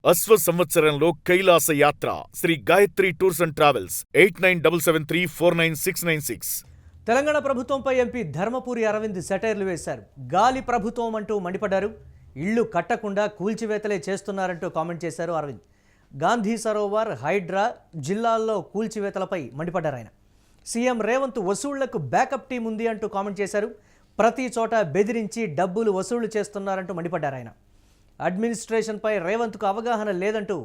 అశ్వ సంవత్సరంలో కైలాస యాత్ర Sri Gayatri tours and travels 8977349696. Telangana ప్రభుత్వంపై ఎంపీ ధర్మపురి అరవింద్ సెటైర్లు వేశారు. గాలి ప్రభుత్వం అంటూ మండిపడ్డారు. ఇళ్లు కట్టకుండా కూల్చివేతలే చేస్తున్నారంటూ కామెంట్ చేశారు అరవింద్. గాంధీ సరోవర్, హైడ్రా జిల్లాల్లో కూల్చివేతలపై మండిపడ్డారు ఆయన. సీఎం రేవంత్ వసూళ్లకు బ్యాకప్ టీం ఉంది అంటూ కామెంట్ చేశారు. ప్రతి చోట బెదిరించి డబ్బులు వసూళ్లు చేస్తున్నారంటూ మండిపడ్డారు ఆయన. అడ్మినిస్ట్రేషన్పై రేవంత్కు అవగాహన లేదంటూ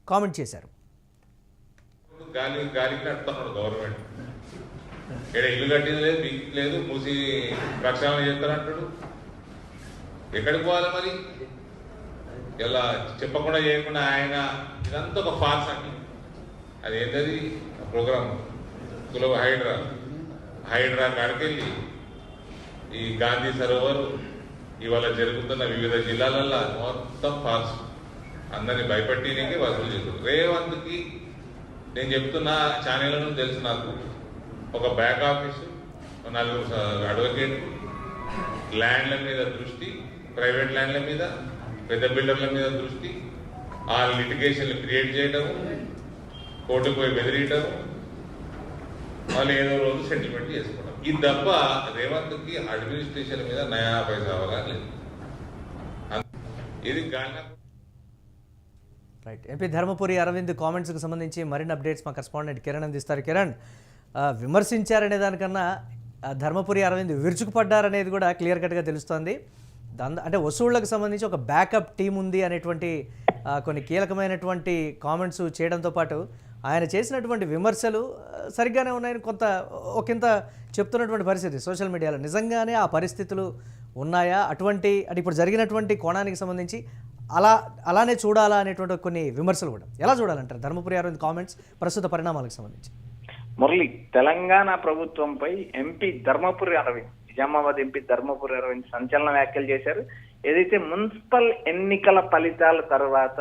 కామెంట్ చేశారు. గవర్నమెంట్ ఇల్లు కట్టింది లేదు, బిగ్ లేదు, మూసి ప్రక్షాళన చేస్తారంటాడు. ఎక్కడికి పోవాలి మరి? ఇలా చెప్పకుండా చేయకుండా ఆయన ఇదంతా ఒక ఫాల్స్ అండి. అది ఏంటది ప్రోగ్రామ్ సులభ హైడ్రా కాడికెళ్ళి ఈ గాంధీ సరోవర్ ఇవాళ జరుగుతున్న వివిధ జిల్లాలలో మొత్తం ఫాల్స్ అందరినీ భయపెట్టినకి వసూలు చేస్తారు. రేవంత్కి నేను చెప్తున్నా, ఛానళ్లను తెలుసు నాకు, ఒక బ్యాక్ ఆఫీసు, 4 అడ్వకేట్, ల్యాండ్ల మీద దృష్టి, ప్రైవేట్ ల్యాండ్ల మీద, పెద్ద బిల్డర్ల మీద దృష్టి, ఆ లిటిగేషన్లు క్రియేట్ చేయడము, కోర్టుకు పోయి బెదిరియటము, వాళ్ళు ఏదో రోజు సెటిల్మెంట్ చేసుకోవడం. ఇది తప్ప రేవంత్కి అడ్మినిస్ట్రేషన్ మీద నయా పైసా అవగాహన లేదు. ఇది రైట్. ఎంపీ ధర్మపురి అరవింద్ కామెంట్స్కి సంబంధించి మరిన్ని అప్డేట్స్ మా కరెస్పాండెంట్ కిరణ్ అందిస్తారు. కిరణ్, విమర్శించారనే దానికన్నా ధర్మపురి అరవింద్ విరుచుకుపడ్డారనేది కూడా క్లియర్ కట్గా తెలుస్తోంది. అంటే వసూళ్లకు సంబంధించి ఒక బ్యాకప్ టీం ఉంది అనేటువంటి కొన్ని కీలకమైనటువంటి కామెంట్స్ చేయడంతో పాటు ఆయన చేసినటువంటి విమర్శలు సరిగ్గానే ఉన్నాయని ఒకంత చెప్తున్నటువంటి పరిస్థితి సోషల్ మీడియాలో. నిజంగానే ఆ పరిస్థితులు ఉన్నాయా? అంటే ఇప్పుడు జరిగినటువంటి కోణానికి సంబంధించి అలానే చూడాలా అనేటువంటి కొన్ని విమర్శలు కూడా ఎలా చూడాలంటారు ధర్మపురి అరవింద్ కామెంట్స్ ప్రస్తుత పరిణామాలకు సంబంధించి? మురళి, తెలంగాణ ప్రభుత్వంపై ఎంపీ ధర్మపురి అరవింద్, నిజామాబాద్ ఎంపీ ధర్మపురి అరవింద్ సంచలన వ్యాఖ్యలు చేశారు. ఏదైతే మున్సిపల్ ఎన్నికల ఫలితాల తర్వాత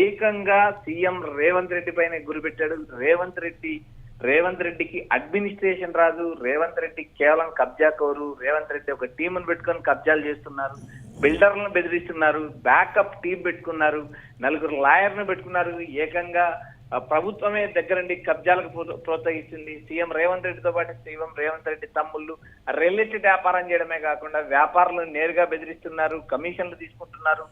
ఏకంగా సీఎం రేవంత్ రెడ్డి పైన గురిపెట్టాడు. రేవంత్ రెడ్డికి అడ్మినిస్ట్రేషన్ రాదు, రేవంత్ రెడ్డి కేవలం కబ్జా కోరు, రేవంత్ రెడ్డి ఒక టీమును పెట్టుకొని కబ్జాలు చేస్తున్నారు, బిల్డర్లను బెదిరిస్తున్నారు, బ్యాకప్ టీం పెట్టుకున్నారు, 4 లాయర్ను పెట్టుకున్నారు. ఏకంగా ప్రభుత్వమే దగ్గరండి కబ్జాలకు ప్రోత్సహిస్తుంది. సీఎం రేవంత్ రెడ్డితో పాటు సీఎం రేవంత్ రెడ్డి తమ్ముళ్ళు రియల్ ఎస్టేట్ వ్యాపారం చేయడమే కాకుండా వ్యాపారులను నేరుగా బెదిరిస్తున్నారు, కమిషన్లు తీసుకుంటున్నారు,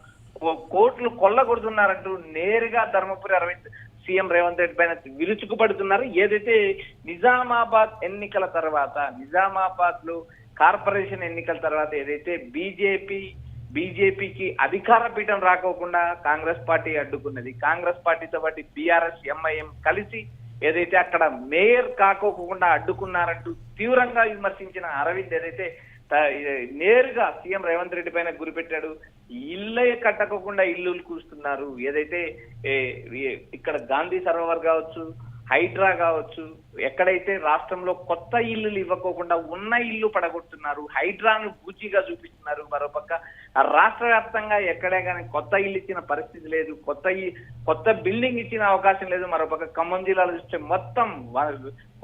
కోట్లు కొల్లగొడుతున్నారంటూ నేరుగా ధర్మపురి అరవింద్ సీఎం రేవంత్ రెడ్డి పైన విరుచుకుపడుతున్నారు. ఏదైతే నిజామాబాద్ ఎన్నికల తర్వాత, నిజామాబాద్ లో కార్పొరేషన్ ఎన్నికల తర్వాత ఏదైతే బీజేపీకి అధికార పీఠం రాకోకుండా కాంగ్రెస్ పార్టీ అడ్డుకున్నది. కాంగ్రెస్ పార్టీతో పాటు బీఆర్ఎస్, ఎంఐఎం కలిసి ఏదైతే అక్కడ మేయర్ కాకోకుండా అడ్డుకున్నారంటూ తీవ్రంగా విమర్శించిన అరవింద్ ఏదైతే నేరుగా సీఎం రేవంత్ రెడ్డి పైన గురిపెట్టాడు. ఇల్లే కట్టకోకుండా ఇల్లులు కూస్తున్నారు. ఏదైతే ఇక్కడ గాంధీ సరోవర్ కావచ్చు, హైడ్రా కావచ్చు, ఎక్కడైతే రాష్ట్రంలో కొత్త ఇల్లులు ఇవ్వకోకుండా ఉన్న ఇల్లు పడగొడుతున్నారు, హైడ్రాను బూచిగా చూపిస్తున్నారు. మరోపక్క రాష్ట్ర వ్యాప్తంగా ఎక్కడే కానీ కొత్త ఇల్లు ఇచ్చిన పరిస్థితి లేదు, కొత్త బిల్డింగ్ ఇచ్చిన అవకాశం లేదు. మరోపక్క ఖమ్మం జిల్లాలో చూస్తే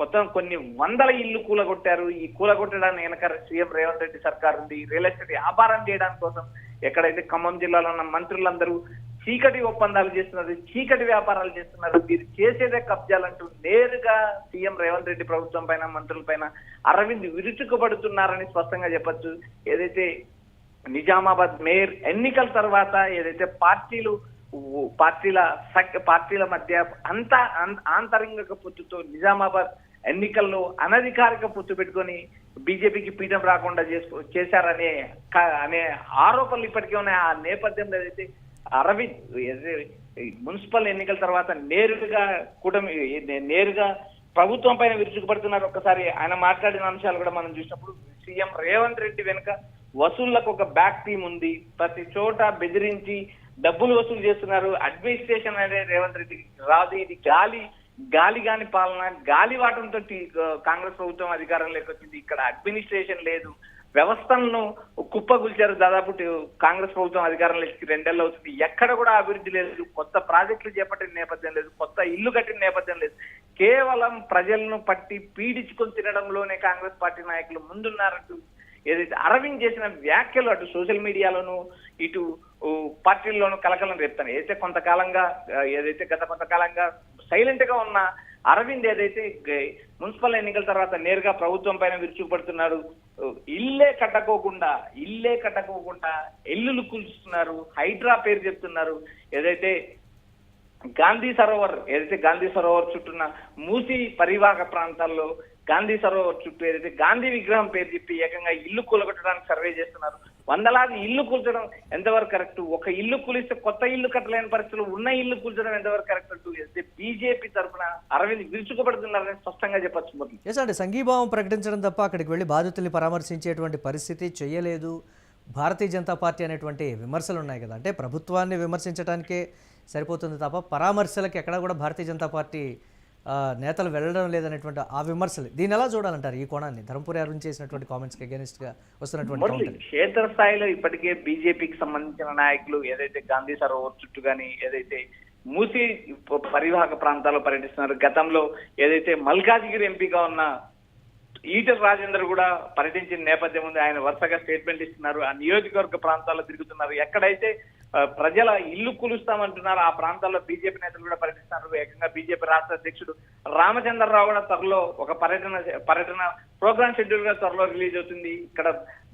మొత్తం కొన్ని వందల ఇల్లు కూలగొట్టారు. ఈ కూలగొట్టడానికి వెనక సీఎం రేవంత్ రెడ్డి సర్కార్ ఉంది. రియల్ ఎస్టేట్ వ్యాపారం చేయడానికి కోసం ఎక్కడైతే ఖమ్మం జిల్లాలో ఉన్న మంత్రులందరూ చీకటి ఒప్పందాలు చేస్తున్నారు, చీకటి వ్యాపారాలు చేస్తున్నారు, మీరు చేసేదే కబ్జాలంటూ నేరుగా సీఎం రేవంత్ రెడ్డి ప్రభుత్వం పైన, మంత్రుల పైన అరవింద్ విరుచుకుపడుతున్నారని స్పష్టంగా చెప్పొచ్చు. ఏదైతే నిజామాబాద్ మేయర్ ఎన్నికల తర్వాత ఏదైతే పార్టీల మధ్య ఆంతరంగిక పొత్తుతో నిజామాబాద్ ఎన్నికల్లో అనధికారిక పొత్తు పెట్టుకొని బీజేపీకి పీఠం రాకుండా చేశారనే ఆరోపణలు ఇప్పటికే ఉన్నాయి. ఆ నేపథ్యంలో ఏదైతే అరవింద్ మున్సిపల్ ఎన్నికల తర్వాత నేరుగా ప్రభుత్వం పైన విరుచుకుపడుతున్నారు. ఒక్కసారి ఆయన మాట్లాడిన అంశాలు కూడా మనం చూసినప్పుడు సీఎం రేవంత్ రెడ్డి వెనుక వసూళ్లకు ఒక బ్యాక్ టీం ఉంది, ప్రతి చోట బెదిరించి డబ్బులు వసూలు చేస్తున్నారు. అడ్మినిస్ట్రేషన్ అనేది రేవంత్ రెడ్డికి రాదు. ఇది గాలిగాని పాలన, గాలివాటంతో కాంగ్రెస్ ప్రభుత్వం అధికారంలోకి వచ్చింది. ఇక్కడ అడ్మినిస్ట్రేషన్ లేదు, వ్యవస్థలను కుప్పగుల్చారు. దాదాపు కాంగ్రెస్ ప్రభుత్వం అధికారంలోకి 2 ఏళ్ళు అవుతుంది. ఎక్కడ కూడా అభివృద్ధి లేదు, కొత్త ప్రాజెక్టులు చేపట్టిన నేపథ్యం లేదు, కొత్త ఇల్లు కట్టిన నేపథ్యం లేదు. కేవలం ప్రజలను పట్టి పీడించుకొని తినడంలోనే కాంగ్రెస్ పార్టీ నాయకులు ముందున్నారంటూ ఏదైతే అరవింద్ చేసిన వ్యాఖ్యలు అటు సోషల్ మీడియాలోను, ఇటు పార్టీల్లోనూ కలకలం రేపుతాను. ఏదైతే గత కొంతకాలంగా సైలెంట్ గా ఉన్న అరవింద్ ఏదైతే మున్సిపల్ ఎన్నికల తర్వాత నేరుగా ప్రభుత్వం పైన విరుచుకుపడుతున్నాడు. ఇల్లే కట్టకోకుండా ఇల్లులు కూల్చుతున్నారు, హైడ్రా పేరు చెప్తున్నారు. ఏదైతే గాంధీ సరోవర్ చుట్టూన్న మూసి పరివాహక ప్రాంతాల్లో గాంధీ సరోవర్ చుట్టూ ఏదైతే గాంధీ విగ్రహం పేరు చెప్పి ఏకంగా ఇల్లు కూలగొట్టడానికి సర్వే చేస్తున్నారు. వందలాది ఇల్లు కూల్చడం ఎంతవరకు కరెక్ట్? ఒక ఇల్లు కూలిస్తే కొత్త ఇల్లు కట్టలేని పరిస్థితులు, ఉన్న ఇల్లు కూల్చడం ఎంతవరకు కరెక్ట్ అంటూ అయితే బీజేపీ తరఫున అరవింద్ విరుచుకుపడుతున్నారని స్పష్టంగా చెప్పచ్చు. ఎస్ అంటే సంఘీభావం ప్రకటించడం తప్ప అక్కడికి వెళ్ళి బాధితుల్ని పరామర్శించేటువంటి పరిస్థితి చేయలేదు. భారతీయ జనతా పార్టీ అనేటువంటి విమర్శలు ఉన్నాయి కదా, అంటే ప్రభుత్వాన్ని విమర్శించడానికే సరిపోతుంది తప్ప పరామర్శలకు ఎక్కడ కూడా భారతీయ జనతా పార్టీ నేతలు వెళ్ళడం లేదనేటువంటి ఆ విమర్శలు, దీన్ని ఎలా చూడాలంటారు ఈ కోణాన్ని? ధర్మపురి అరుణ్ చేసినటువంటి కామెంట్స్కి అగెనిస్ట్ గా వస్తున్నటువంటి క్షేత్ర స్థాయిలో ఇప్పటికే బీజేపీకి సంబంధించిన నాయకులు ఏదైతే గాంధీ సరోవర్ చుట్టూ కానీ ఏదైతే మూసి పరివాహక ప్రాంతాల్లో పర్యటిస్తున్నారు. గతంలో ఏదైతే మల్కాజిగిరి ఎంపీగా ఉన్న ఈటెల రాజేందర్ కూడా పర్యటించిన నేపథ్యం ఉంది. ఆయన వరుసగా స్టేట్మెంట్ ఇస్తున్నారు. ఆ నియోజకవర్గ ప్రాంతాల్లో తిరుగుతున్నారు. ఎక్కడైతే ప్రజల ఇల్లు కూలుస్తామంటున్నారు ఆ ప్రాంతాల్లో బీజేపీ నేతలు కూడా పర్యటిస్తున్నారు. ఏకంగా బీజేపీ రాష్ట్ర అధ్యక్షుడు రామచంద్రరావు కూడా త్వరలో ఒక పర్యటన ప్రోగ్రామ్ షెడ్యూల్ గా త్వరలో రిలీజ్ అవుతుంది. ఇక్కడ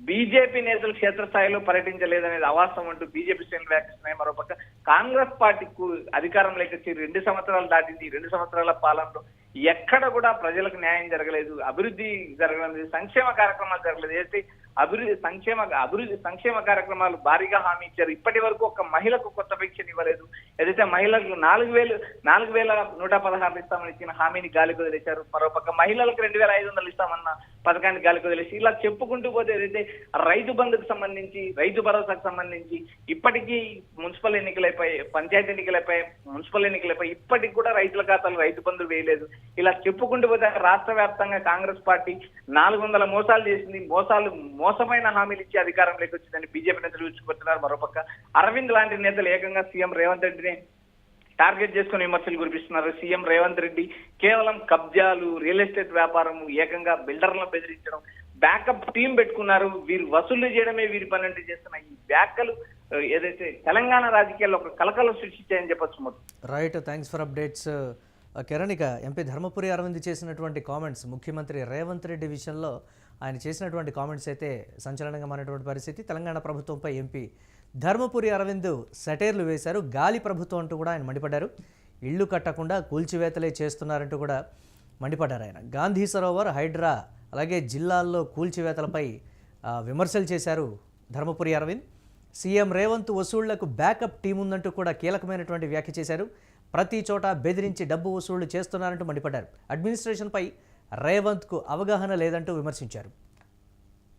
బీజేపీ నేతలు క్షేత్రస్థాయిలో పర్యటించలేదనేది అవాస్తవం అంటూ బీజేపీ శ్రేణులు వ్యాఖ్యానిస్తున్నాయి. మరోపక్క కాంగ్రెస్ పార్టీకు అధికారంలోకి వచ్చి 2 సంవత్సరాలు దాటింది. 2 సంవత్సరాల పాలనలో ఎక్కడ కూడా ప్రజలకు న్యాయం జరగలేదు, అభివృద్ధి జరగలేదు, సంక్షేమ కార్యక్రమాలు జరగలేదు. అయితే సంక్షేమ కార్యక్రమాలు భారీగా హామీ ఇచ్చారు. ఇప్పటి వరకు ఒక మహిళకు కొత్త పెన్షన్ ఇవ్వలేదు. ఏదైతే మహిళలకు 4,116 ఇస్తామని ఇచ్చిన హామీని గాలికి వదిలేశారు. మరోపక్క మహిళలకు 2,500 ఇస్తామన్న పథకాన్ని గాలికి వదిలేసి ఇలా చెప్పుకుంటూ పోతే ఏదైతే రైతు బంధుకు సంబంధించి, రైతు భరోసాకు సంబంధించి ఇప్పటికీ మున్సిపల్ ఎన్నికలైపోయి, పంచాయతీ ఎన్నికలైపోయి, మున్సిపల్ ఎన్నికలైపోయి ఇప్పటికి కూడా రైతుల ఖాతాలు రైతు బంధు వేయలేదు. ఇలా చెప్పుకుంటూ పోతే రాష్ట్ర వ్యాప్తంగా కాంగ్రెస్ పార్టీ 400 మోసాలు చేసింది. మోసమైన హామీలు ఇచ్చి అధికారంలోకి వచ్చిందని బీజేపీ నేతలు విరుచుకుపడుతున్నారు. మరోపక్క అరవింద్ లాంటి నేతలు ఏకంగా సీఎం రేవంత్ రెడ్డిని టార్గెట్ చేసుకుని విమర్శలు కురిపిస్తున్నారు. సీఎం రేవంత్ రెడ్డి కేవలం కబ్జాలు, రియల్ ఎస్టేట్ వ్యాపారం, ఏకంగా బిల్డర్లను బెదిరించడం, బ్యాకప్ టీం పెట్టుకున్నారు. వీరు వసూళ్లు చేయడమే వీరి పని చేస్తున్న ఈ వ్యాఖ్యలు ఏదైతే తెలంగాణ రాజకీయాల్లో ఒక కలకలం సృష్టించాయని చెప్పొచ్చు. Right, thanks for updates Kiran. ఇక ఎంపీ ధర్మపురి అరవింద్ చేసినటువంటి కామెంట్స్, ముఖ్యమంత్రి రేవంత్ రెడ్డి విషయంలో ఆయన చేసినటువంటి కామెంట్స్ అయితే సంచలనంగా మారినటువంటి పరిస్థితి. తెలంగాణ ప్రభుత్వంపై ఎంపీ ధర్మపురి అరవింద్ సెటైర్లు వేశారు. గాలి ప్రభుత్వం అంటూ కూడా ఆయన మండిపడ్డారు. ఇళ్ళు కట్టకుండా కూల్చివేతలే చేస్తున్నారంటూ కూడా మండిపడ్డారు ఆయన. గాంధీ సరోవర్, హైడ్రా అలాగే జిల్లాల్లో కూల్చివేతలపై విమర్శలు చేశారు ధర్మపురి అరవింద్. సీఎం రేవంత్ వసూళ్లకు బ్యాకప్ టీం ఉందంటూ కూడా కీలకమైనటువంటి వ్యాఖ్య చేశారు. ప్రతి చోట బెదిరించి డబ్బు వసూళ్లు చేస్తున్నారంటూ మండిపడ్డారు. అడ్మినిస్ట్రేషన్పై రేవంత్కు అవగాహన లేదంటూ విమర్శించారు.